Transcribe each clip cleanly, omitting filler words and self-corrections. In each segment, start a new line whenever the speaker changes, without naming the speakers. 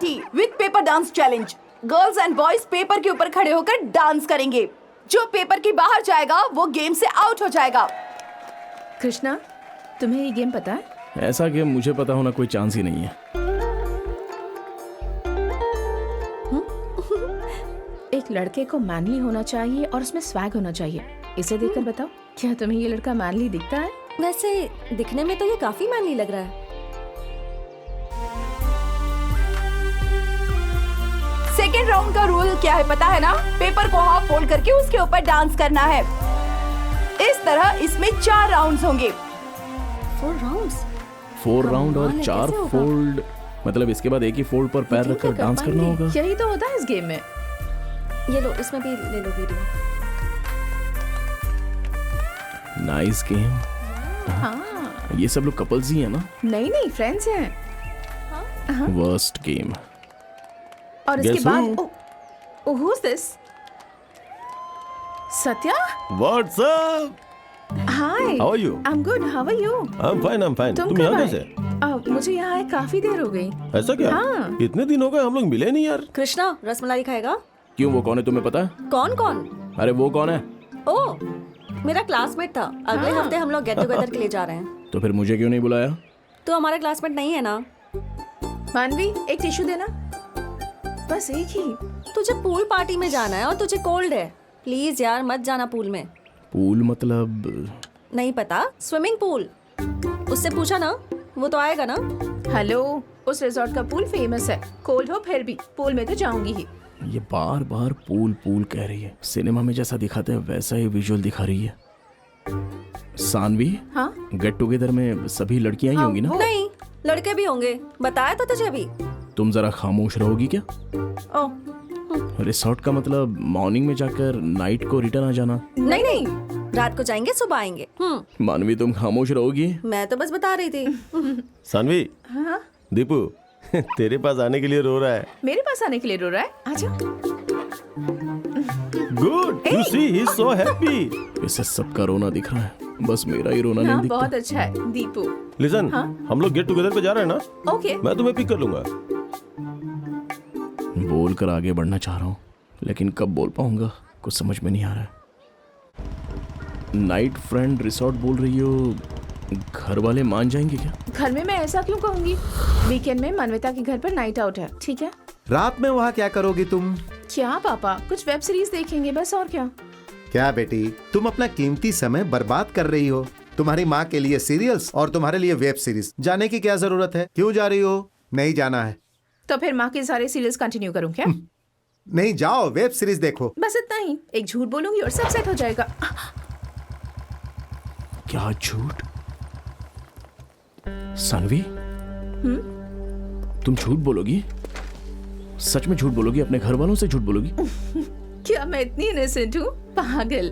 Party with paper dance challenge. Girls and boys paper के ऊपर खड़े होकर डांस करेंगे। जो पेपर के बाहर जाएगा वो गेम से आउट हो जाएगा।
कृष्णा, तुम्हें ये गेम पता है?
ऐसा गेम मुझे पता होना कोई चांस ही नहीं है।
एक लड़के को मैनली होना चाहिए और उसमें स्वैग होना चाहिए। इसे देखकर बताओ, क्या तुम्हें ये लड़का मैनली दिखता है?
वैसे दिखने में तो ये काफी मैनली लग रहा है।
सेकेंड राउंड का रूल क्या है पता है ना? पेपर को हाफ फोल्ड करके उसके ऊपर डांस करना है। इस तरह इसमें 4 राउंड्स होंगे।
4 राउंड्स?
4 राउंड और 4 फोल्ड, मतलब इसके बाद एक ही फोल्ड पर पैर रखकर डांस करना होगा।
यही तो होता है इस गेम में।
ये लो, इसमें भी ले लो वीडियो।
Nice game.
हाँ।
ये सब लोग कपल्स ही है ना?
नहीं, फ्रेंड्स हैं।
Worst game.
और इसके
Guess
बाद
who?
who's this? Satya?
What's up?
Hi.
How are you?
I'm good. How are you?
I'm fine.
तुम
तुम यहाँ
कब
कैसे?
आए? मुझे यहाँ आए काफी देर हो गई।
ऐसा क्या?
हाँ।
इतने दिन हो गए हम लोग मिले नहीं यार।
कृष्णा, रसमलाई खाएगा?
क्यों, वो कौन है तुम्हें पता है?
कौन?
अरे वो कौन है?
ओ, मेरा क्लासमेट था। अगले हफ्ते हम लोग गेट टुगेदर के लिए जा रहे हैं।
तो फिर मुझे क्यों नहीं बुलाया?
तो हमारा क्लासमेट नहीं है ना?
मानवी, एक टिश्यू देना। बस एक ही।
तुझे पूल पार्टी में जाना है और तुझे कोल्ड है। प्लीज यार मत जाना पूल में।
पूल मतलब?
नहीं पता? Swimming pool. उससे पूछा ना, वो तो आएगा ना।
हेलो, उस रिजॉर्ट का पूल फेमस है। कोल्ड हो फिर भी पूल में तो जाऊंगी ही।
ये बार बार पूल कह रही है। सिनेमा में जैसा दिखाते हैं वैसा ही विजुअल दिखा रही है। सानवी,
हाँ?
गेट टुगेदर में सभी लड़कियां ही होंगी ना?
नहीं, लड़के भी होंगे। बताया तो तुझे अभी।
तुम जरा खामोश रहोगी क्या?
ओ,
रिसोर्ट का मतलब मॉर्निंग में जाकर नाइट को रिटर्न आ जाना?
नहीं, रात को जाएंगे, सुबह आएंगे।
मानवी, तुम खामोश रहोगी?
मैं तो बस बता रही थी।
सानवी,
हाँ?
दीपू तेरे पास आने के लिए रो रहा है।
मेरे पास आने के लिए रो रहा है? आजा।
Good to see, he is so happy.
इसे सबका रोना दिख रहा है, बस मेरा ही रोना नहीं
हाँ,
दिखता।
बहुत अच्छा है दीपू।
लिसन,
हाँ?
हम लोग गेट टुगेदर पे जा रहे हैं ना?
ओके।
मैं तुम्हें पिक कर लूंगा।
बोल कर आगे बढ़ना चाह रहा हूँ, लेकिन कब बोल पाऊंगा कुछ समझ में नहीं आ रहा है। नाइट फ्रेंड रिसोर्ट बोल रही हो, घर वाले मान जाएंगे क्या?
घर में मैं ऐसा क्यों कहूंगी? वीकेंड में मान्विता के घर पर नाइट आउट है, ठीक है?
रात में वहाँ क्या करोगी तुम?
क्या पापा, कुछ वेब सीरीज देखेंगे बस, और क्या?
क्या बेटी, तुम अपना कीमती समय बर्बाद कर रही हो। तुम्हारी माँ के लिए सीरियल्स और तुम्हारे लिए वेब सीरीज। जाने की क्या जरूरत है? क्यों जा रही हो? नहीं जाना है
तो फिर माँ के सारे सीरियल्स कंटिन्यू करूँ क्या?
नहीं, जाओ वेब सीरीज देखो।
बस इतना ही। एक झूठ बोलूंगी और सब सेट हो जाएगा।
क्या झूठ? सानवी, तुम झूठ बोलोगी? सच में झूठ बोलोगी? अपने घर वालों से झूठ बोलोगी?
क्या मैं इतनी इनोसेंट हूँ? पागल।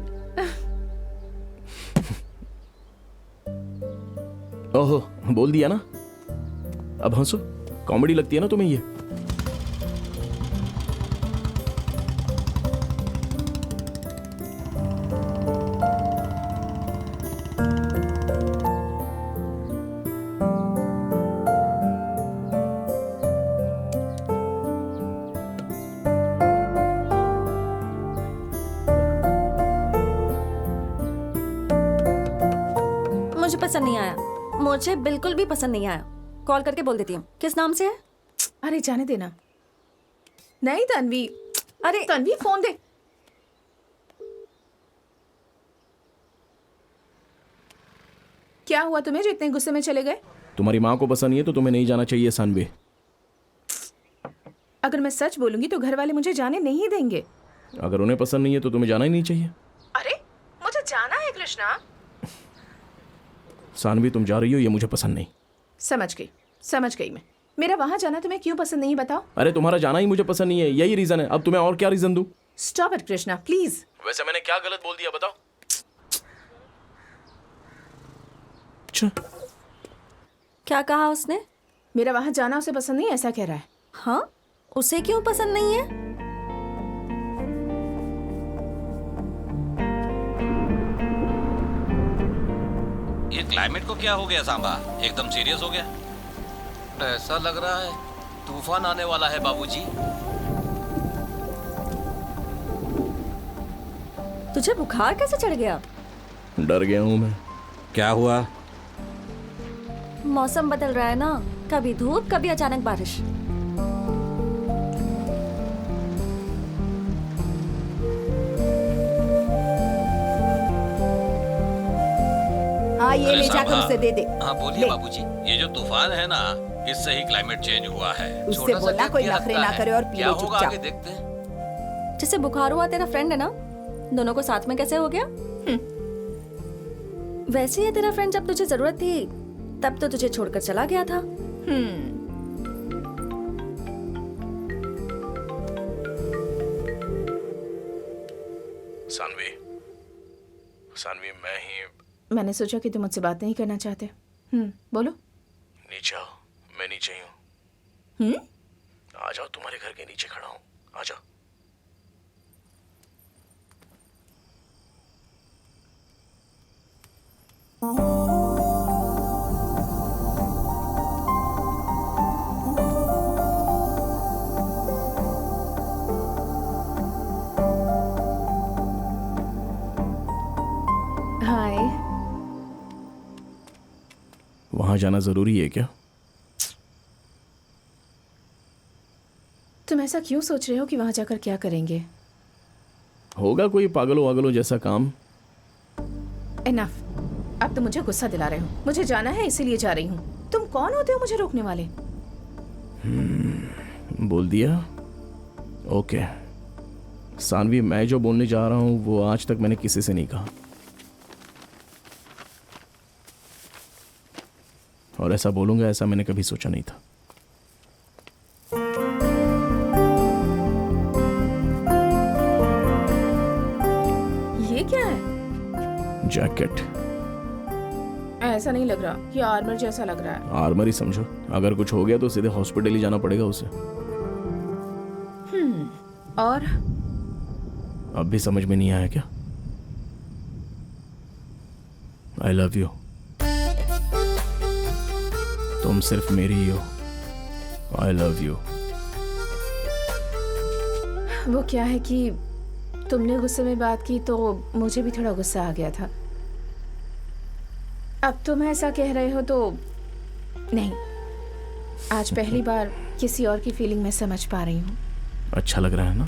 ओहो, बोल दिया ना। अब हंसो, कॉमेडी लगती है ना तुम्हें ये?
मुझे पसंद नहीं आया। मुझे बिल्कुल भी पसंद नहीं आया। कॉल करके बोल देती हूँ। किस नाम से है?
अरे जाने देना। नहीं तन्वी,
अरे
तन्वी फोन दे। क्या हुआ तुम्हें जो इतने गुस्से में चले गए?
तुम्हारी माँ को पसंद नहीं है तो तुम्हें नहीं जाना चाहिए सानवी।
अगर मैं सच बोलूंगी तो घर वाले मुझे जाने नहीं देंगे।
अगर उन्हें पसंद नहीं है तो तुम्हें जाना ही नहीं चाहिए।
अरे मुझे जाना है कृष्णा।
सानवी, तुम जा रही हो, ये मुझे पसंद नहीं।
समझ गई मैं। मेरा वहां जाना तुम्हें क्यों पसंद नहीं, बताओ?
अरे तुम्हारा जाना ही मुझे पसंद नहीं है, यही रीजन है। अब तुम्हें और क्या रीजन दूं?
Stop it Krishna, please.
वैसे मैंने क्या गलत बोल दिया बताओ? अच्छा,
क्या कहा उसने?
मेरा वहां जाना उसे पसंद नहीं, ऐसा कह रहा है।
हाँ, उसे क्यों पसंद नहीं है?
ये क्लाइमेट को क्या हो गया सांबा? एकदम सीरियस हो गया।
ऐसा लग रहा है
तूफान आने वाला है बाबूजी।
तुझे बुखार कैसे चढ़ गया?
डर गया हूं मैं।
क्या हुआ?
मौसम बदल रहा है ना, कभी धूप कभी अचानक बारिश।
हाँ ये
अरे
ले
साहब,
जाकर
हाँ।
उसे दे दे।
हाँ बोलिए
ले।
बाबूजी। ये जो तूफान है ना, इससे ही क्लाइमेट चेंज हुआ है।
उससे
छोटा सा
बोलना
टिप
कोई
ये
नखरे
लगता
ना
है।
करे और पी
क्या
ले
होगा
चुपचाप।
आगे देखते हैं।
जिसे बुखार हुआ तेरा फ्रेंड है ना, दोनों को साथ में कैसे हो गया? वैसे ही तेरा फ्रेंड जब तुझे जरूरत थी तब तो तुझे छोड़कर चला गया था।
सानवी, सानवी मैं ही।
मैंने सोचा कि तुम मुझसे बात नहीं करना चाहते। बोलो।
नीचे आओ, मैं नीचे ही हूँ।
हम्म
आ जाओ, तुम्हारे घर के नीचे खड़ा हूँ, आ जाओ।
हाय।
वहां जाना जरूरी है क्या?
तुम ऐसा क्यों सोच रहे हो कि वहां जाकर क्या करेंगे?
होगा कोई पागलों वागलों जैसा काम।
इनफ। अब तुम मुझे गुस्सा दिला रहे हो। मुझे जाना है इसीलिए जा रही हूँ। तुम कौन होते हो मुझे रोकने वाले?
बोल दिया। ओके सानवी, मैं जो बोलने जा रहा हूँ वो आज तक मैंने किसी से नहीं कहा, और ऐसा बोलूंगा ऐसा मैंने कभी सोचा नहीं था।
ये क्या है?
जैकेट।
ऐसा नहीं लग रहा, ये आर्मर जैसा लग रहा है।
आर्मर ही समझो। अगर कुछ हो गया तो सीधे हॉस्पिटल ही जाना पड़ेगा उसे।
और
अब भी समझ में नहीं आया क्या? I love you. तुम सिर्फ मेरी ही हो। I love you.
वो क्या है कि तुमने गुस्से में बात की तो मुझे भी थोड़ा गुस्सा आ गया था। अब तुम ऐसा कह रहे हो तो नहीं, आज पहली बार किसी और की फीलिंग मैं समझ पा रही हूँ।
अच्छा लग रहा है ना?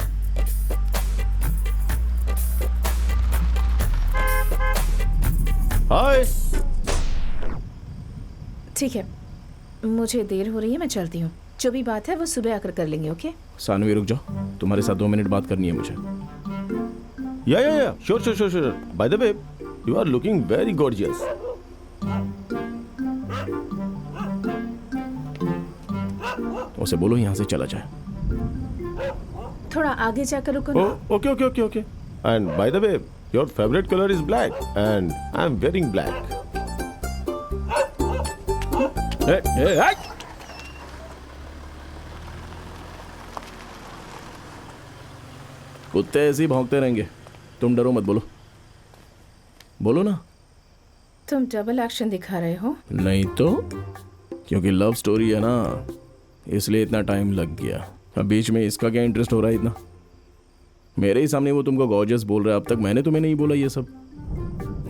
हाय।
ठीक है, मुझे देर हो रही है, मैं चलती हूँ। जो भी बात है वो सुबह आकर कर लेंगे। ओके?
सानवी रुक जाओ, तुम्हारे साथ 2 मिनट बात करनी है मुझे।
या sure. By the way, you are looking very gorgeous.
उसे बोलो यहाँ से चला जाए।
थोड़ा आगे जाकर रुको ना।
Okay. And bye the way, your favourite colour is black and I am wearing black.
कुत्ते ऐसे ही भौंकते रहेंगे, तुम डरो मत। बोलो बोलो ना।
तुम डबल एक्शन दिखा रहे हो।
नहीं तो, क्योंकि लव स्टोरी है ना, इसलिए इतना टाइम लग गया। अब बीच में इसका क्या इंटरेस्ट हो रहा है इतना? मेरे ही सामने वो तुमको गॉर्जियस बोल रहा है, अब तक मैंने तुम्हें नहीं बोला ये सब,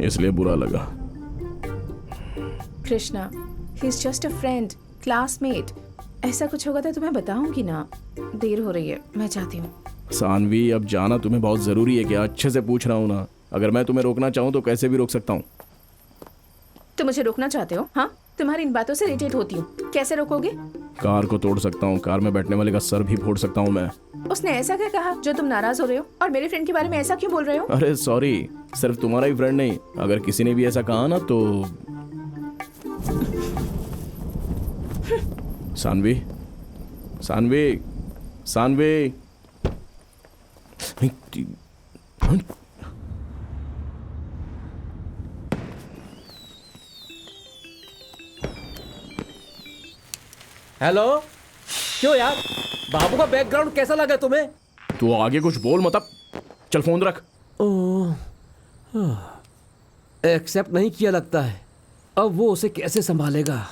इसलिए बुरा लगा।
Krishna, he is just a friend, classmate. ऐसा कुछ होगा तो तुम्हें बताऊंगी ना। देर हो रही है, मैं जाती हूँ।
सानवी, अब जाना तुम्हें बहुत जरूरी है क्या? अच्छे से पूछ रहा हूँ ना। अगर मैं तुम्हें रोकना चाहूँ तो कैसे भी रोक सकता हूँ।
तुम मुझे रोकना चाहते हो? हाँ, तुम्हारी इन बातों से इरिटेट होती हूँ। कैसे रोकोगे?
कार को तोड़ सकता हूँ, कार में बैठने वाले का सर भी फोड़ सकता हूँ मैं।
उसने ऐसा क्या कहा जो तुम नाराज हो रहे हो? और मेरे फ्रेंड के बारे में ऐसा क्यों बोल रहे हो?
अरे सॉरी, सिर्फ तुम्हारा ही फ्रेंड नहीं, अगर किसी ने भी ऐसा कहा ना तो। सानवी, सानवी, सानवी।
हेलो, क्यों यार? बाबू का बैकग्राउंड कैसा लगा तुम्हें?
तू आगे कुछ बोल मत। अब चल फोन रख।
एक्सेप्ट नहीं किया लगता है। अब वो उसे कैसे संभालेगा?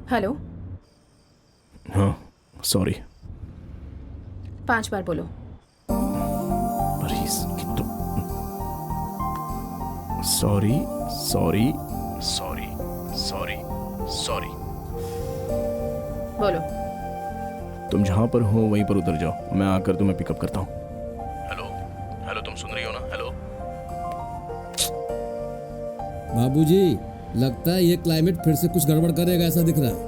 हेलो,
हाँ सॉरी।
5 बार बोलो।
Sorry sorry sorry sorry sorry.
बोलो।
तुम जहां पर हो वहीं पर उतर जाओ, मैं आकर तुम्हें पिकअप करता हूँ। हेलो हेलो, तुम सुन रही हो ना? हेलो।
बाबूजी, लगता है ये क्लाइमेट फिर से कुछ गड़बड़ करेगा, ऐसा दिख रहा है।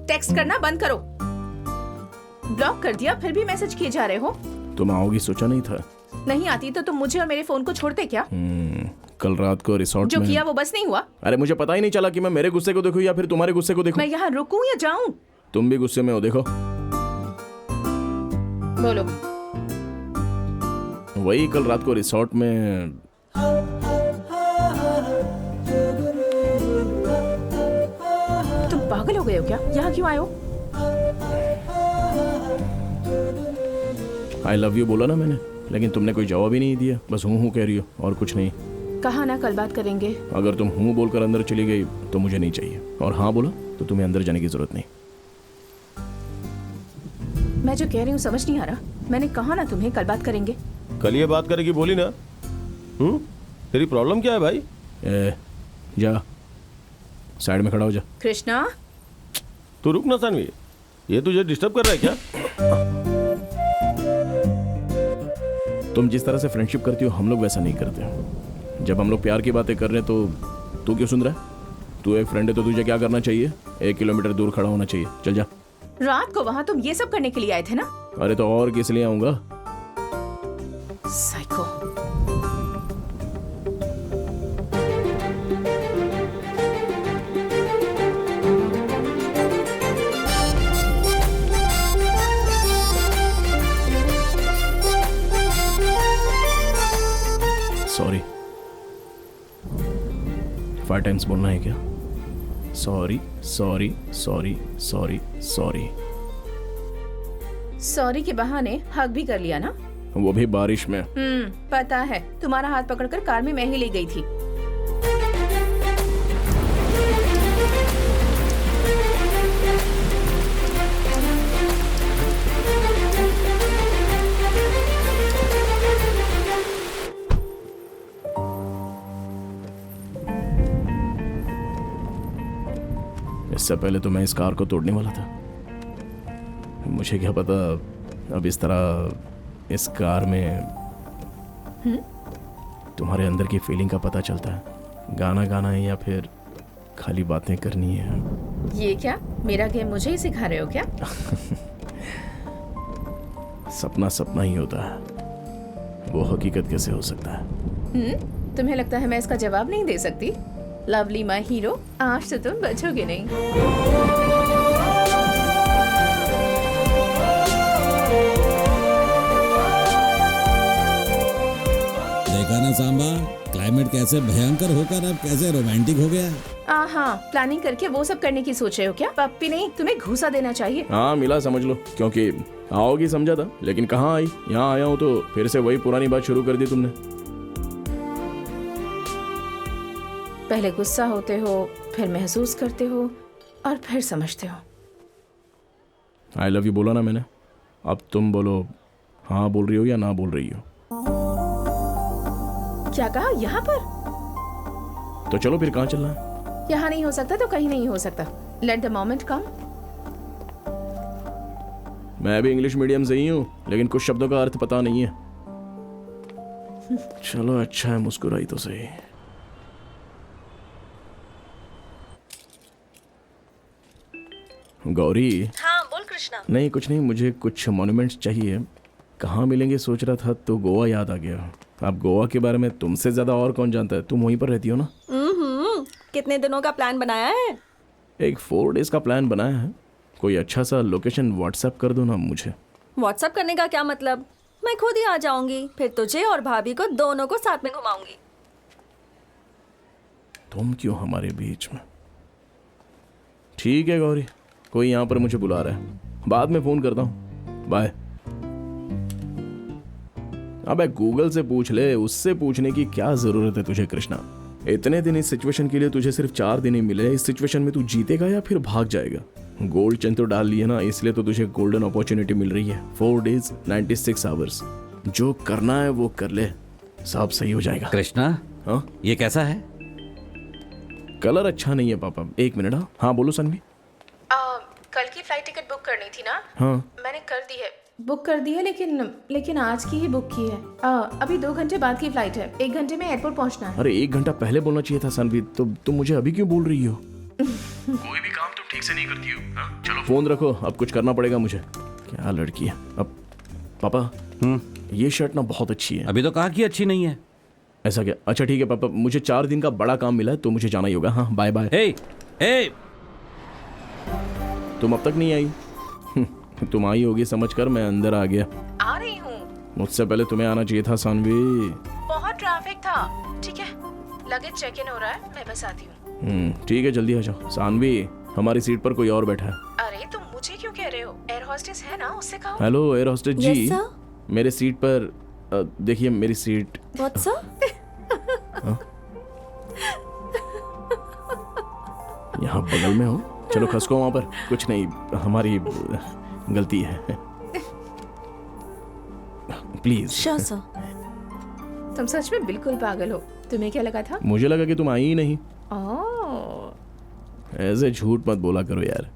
टेक्स्ट करना बंद करो। ब्लॉक कर दिया, फिर भी मैसेज किए जा रहे हो।
तुम आओगी सोचा नहीं था।
नहीं आती तो तुम मुझे और मेरे फोन को छोड़ते क्या?
कल रात को रिसोर्ट
जो
में
किया वो बस नहीं हुआ।
अरे मुझे पता ही नहीं चला कि मैं मेरे गुस्से को देखूं या फिर तुम्हारे गुस्से को देखूं।
मैं यहाँ रुकूं या जाऊं?
तुम भी गुस्से में हो, देखो।
बोलो।
वही कल रात को रिसोर्ट में
तुम पागल हो गए हो क्या? यहाँ क्यों आए हो?
आई लव यू बोला ना मैंने, लेकिन तुमने कोई जवाब ही नहीं दिया, बस हूँ कह रही हो और कुछ नहीं।
कहा ना कल बात करेंगे।
अगर तुम हूँ बोलकर अंदर चली गई तो मुझे नहीं चाहिए, और हाँ बोला तो तुम्हें अंदर जाने की जरूरत नहीं।
मैं जो कह रही हूँ समझ नहीं आ रहा। मैंने कहा ना तुम्हें कल बात करेंगे।
कल ये बात करेगी बोली ना। तेरी प्रॉब्लम क्या है भाई?
जा साइड में खड़ा हो जा।
कृष्णा,
तू रुक ना सानवी, ये तुझे डिस्टर्ब कर रहा है क्या?
तुम जिस तरह से फ्रेंडशिप करती हो हम लोग वैसा नहीं करते। जब हम लोग प्यार की बातें कर रहे हैं तो तू क्यों सुन रहा है? तू एक फ्रेंड है तो तुझे क्या करना चाहिए? 1 किलोमीटर दूर खड़ा होना चाहिए। चल जा।
रात को वहाँ तुम ये सब करने के लिए आए थे ना?
अरे तो और किस लिए आऊंगा?
साइको।
सॉरी 5 टाइम्स बोलना है क्या? Sorry sorry sorry sorry sorry.
Sorry के बहाने हक भी कर लिया ना?
वो भी बारिश में।
पता है, तुम्हारा हाथ पकड़कर कार में मैं ही ले गई थी।
इससे पहले तो मैं इस कार को तोड़ने वाला था। मुझे क्या पता अब इस तरह इस कार में तुम्हारे अंदर की फीलिंग का पता चलता है। गाना गाना है या फिर खाली बातें करनी है।
ये क्या मेरा गेम मुझे ही सिखा रहे हो क्या?
सपना सपना ही होता है, वो हकीकत कैसे हो सकता है?
तुम्हें लगता है मैं इसका जवाब नहीं दे सकती? लवली माय हीरो, आज तो तुम बचोगे नहीं।
देखा ना सांबा, क्लाइमेट कैसे भयंकर होकर अब कैसे रोमांटिक हो गया।
हाँ, प्लानिंग करके वो सब करने की सोच रहे हो क्या? पप्पी नहीं, तुम्हें घूसा देना चाहिए।
हाँ मिला समझ लो, क्योंकि आओगी समझा था, लेकिन कहाँ आई। यहाँ आया हूँ तो फिर से वही पुरानी बात शुरू कर दी तुमने।
पहले गुस्सा होते हो, फिर महसूस करते हो और फिर समझते हो।
आई लव यू बोला ना मैंने, अब तुम बोलो हाँ बोल रही हो या ना बोल रही हो।
क्या कहा? यहाँ पर?
तो चलो फिर कहाँ चलना है?
यहाँ नहीं हो सकता तो कहीं नहीं हो सकता। लेट द मोमेंट कम।
मैं भी इंग्लिश मीडियम से ही हूँ, लेकिन कुछ शब्दों का अर्थ पता नहीं है। चलो अच्छा है, मुस्कुराई तो सही। गौरी।
हाँ बोल कृष्णा।
नहीं कुछ नहीं, मुझे कुछ मॉन्यूमेंट्स चाहिए। कहाँ मिलेंगे सोच रहा था तो गोवा याद आ गया। अब गोवा के बारे में तुमसे ज्यादा और कौन जानता है? तुम वहीं पर रहती हो ना।
कितने दिनों का प्लान बनाया है?
एक 4 डेज का प्लान बनाया है। कोई अच्छा सा लोकेशन व्हाट्सएप कर दो ना मुझे।
व्हाट्सएप करने का क्या मतलब? मैं खुद ही आ जाऊंगी, फिर तुझे और भाभी को दोनों को साथ में घुमाऊंगी।
तुम क्यों हमारे बीच में? ठीक है गौरी, कोई यहाँ पर मुझे बुला रहा है, बाद में फोन करता हूँ, बाय। अबे गूगल से पूछ ले, उससे पूछने की क्या जरूरत है तुझे कृष्णा? इतने दिन इस सिचुएशन के लिए तुझे सिर्फ 4 दिन ही मिले। इस सिचुएशन में तू जीतेगा या फिर भाग जाएगा? गोल्ड चेन तो डाल लिए ना, इसलिए तो तुझे गोल्डन अपॉर्चुनिटी मिल रही है। 4 days 96 hours, जो करना है वो कर ले, सब सही हो जाएगा।
कृष्णा,
हाँ
ये कैसा है?
कलर अच्छा नहीं है पापा। 1 मिनट। हाँ बोलो सनवी।
कल की फ्लाइट टिकट बुक करनी थी ना?
हाँ
मैंने कर दी है, बुक कर दी है, लेकिन आज की ही बुक की है। अभी 2 घंटे बाद की फ्लाइट है, 1 घंटे में एयरपोर्ट पहुंचना है।
अरे 1 घंटा पहले बोलना चाहिए था सनवी। तो तुम मुझे अभी क्यों बोल रही हो? कोई भी काम तुम ठीक से नहीं करती हो। हाँ? चलो फोन रखो, अब कुछ करना पड़ेगा मुझे। क्या लड़की है। अब पापा, ये शर्ट ना बहुत अच्छी है।
अभी तो कहा कि अच्छी नहीं है।
ऐसा क्या? अच्छा ठीक है पापा, मुझे 4 दिन का बड़ा काम मिला है तो मुझे जाना ही होगा। हाँ बाय बाय।
हे,
तुम अब तक नहीं आई? तुम आई होगी समझकर मैं अंदर आ गया।
आ रही हूँ।
मुझसे पहले तुम्हें आना चाहिए था सानवी।
बहुत ट्रैफिक था। ठीक है, लगेज चेक इन हो रहा है, मैं बस आती हूँ।
ठीक है, जल्दी आ जाओ। सानवी, हमारी सीट पर कोई और बैठा है।
अरे तुम मुझे क्यों कह रहे हो? एयर होस्टेस है ना, उससे कहो।
हेलो एयर होस्टेस जी।
Yes, sir?
मेरे सीट पर देखिए, मेरी सीट।
What, sir?
यहाँ बगल में हो, चलो खसको वहां पर। कुछ नहीं, हमारी गलती है। प्लीज।
Sure, sir.
तुम सच में बिल्कुल पागल हो। तुम्हें क्या लगा था?
मुझे लगा कि तुम आई ही नहीं।
ओह,
ऐसे झूठ मत बोला करो यार।